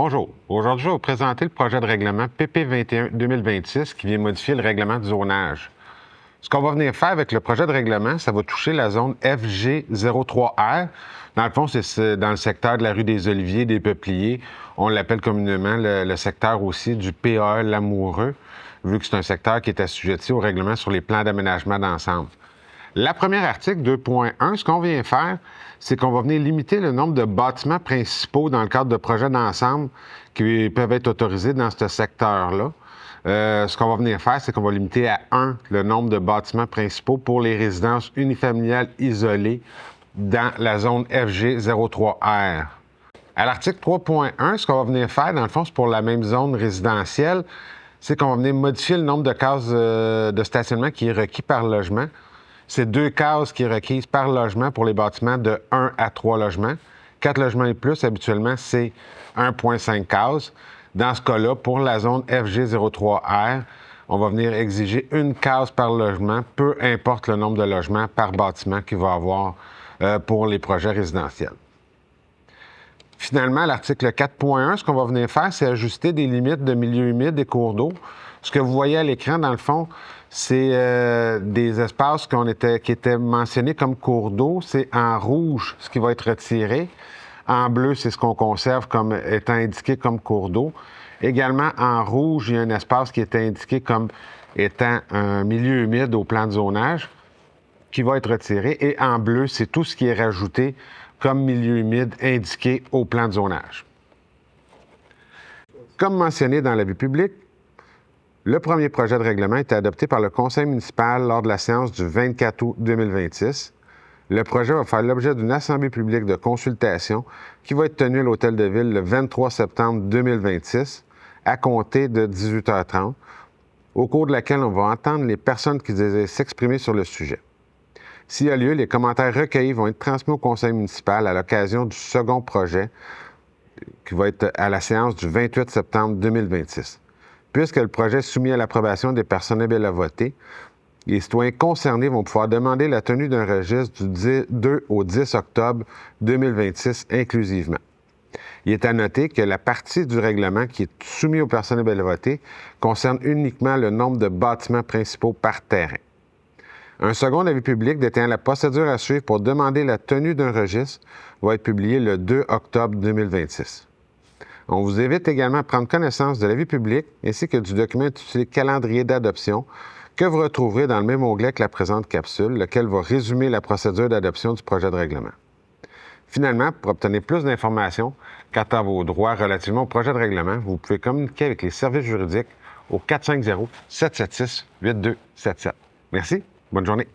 Bonjour. Aujourd'hui, je vais vous présenter le projet de règlement PP21-2026 qui vient modifier le règlement de zonage. Ce qu'on va venir faire avec le projet de règlement, ça va toucher la zone FG03R. Dans le fond, c'est dans le secteur de la rue des Oliviers, des Peupliers. On l'appelle communément le secteur aussi du PAE Lamoureux, vu que c'est un secteur qui est assujetti au règlement sur les plans d'aménagement d'ensemble. La première article 2.1, ce qu'on vient faire, c'est qu'on va venir limiter le nombre de bâtiments principaux dans le cadre de projets d'ensemble qui peuvent être autorisés dans ce secteur-là. Ce qu'on va venir faire, c'est qu'on va limiter à 1 le nombre de bâtiments principaux pour les résidences unifamiliales isolées dans la zone FG03R. À l'article 3.1, ce qu'on va venir faire, dans le fond, c'est pour la même zone résidentielle, c'est qu'on va venir modifier le nombre de cases de stationnement qui est requis par logement. C'est 2 cases qui est requise par logement pour les bâtiments de 1 à 3 logements. 4 logements et plus, habituellement, c'est 1,5 cases. Dans ce cas-là, pour la zone FG03R, on va venir exiger 1 case par logement, peu importe le nombre de logements par bâtiment qu'il va y avoir pour les projets résidentiels. Finalement, à l'article 4.1, ce qu'on va venir faire, c'est ajuster des limites de milieux humides et cours d'eau. Ce que vous voyez à l'écran, dans le fond, c'est des espaces qui étaient mentionnés comme cours d'eau. C'est en rouge ce qui va être retiré. En bleu, c'est ce qu'on conserve comme étant indiqué comme cours d'eau. Également, en rouge, il y a un espace qui est indiqué comme étant un milieu humide au plan de zonage qui va être retiré. Et en bleu, c'est tout ce qui est rajouté comme milieu humide indiqué au plan de zonage. Comme mentionné dans l'avis public, le premier projet de règlement a été adopté par le conseil municipal lors de la séance du 24 août 2026. Le projet va faire l'objet d'une assemblée publique de consultation qui va être tenue à l'Hôtel de Ville le 23 septembre 2026 à compter de 18h30, au cours de laquelle on va entendre les personnes qui désirent s'exprimer sur le sujet. S'il y a lieu, les commentaires recueillis vont être transmis au conseil municipal à l'occasion du second projet qui va être à la séance du 28 septembre 2026. Puisque le projet est soumis à l'approbation des personnes éligibles à voter, les citoyens concernés vont pouvoir demander la tenue d'un registre du 2 au 10 octobre 2026 inclusivement. Il est à noter que la partie du règlement qui est soumise aux personnes éligibles à voter concerne uniquement le nombre de bâtiments principaux par terrain. Un second avis public détaillant la procédure à suivre pour demander la tenue d'un registre va être publié le 2 octobre 2026. On vous invite également à prendre connaissance de l'avis public ainsi que du document intitulé « Calendrier d'adoption » que vous retrouverez dans le même onglet que la présente capsule, lequel va résumer la procédure d'adoption du projet de règlement. Finalement, pour obtenir plus d'informations quant à vos droits relativement au projet de règlement, vous pouvez communiquer avec les services juridiques au 450-776-8277. Merci, bonne journée.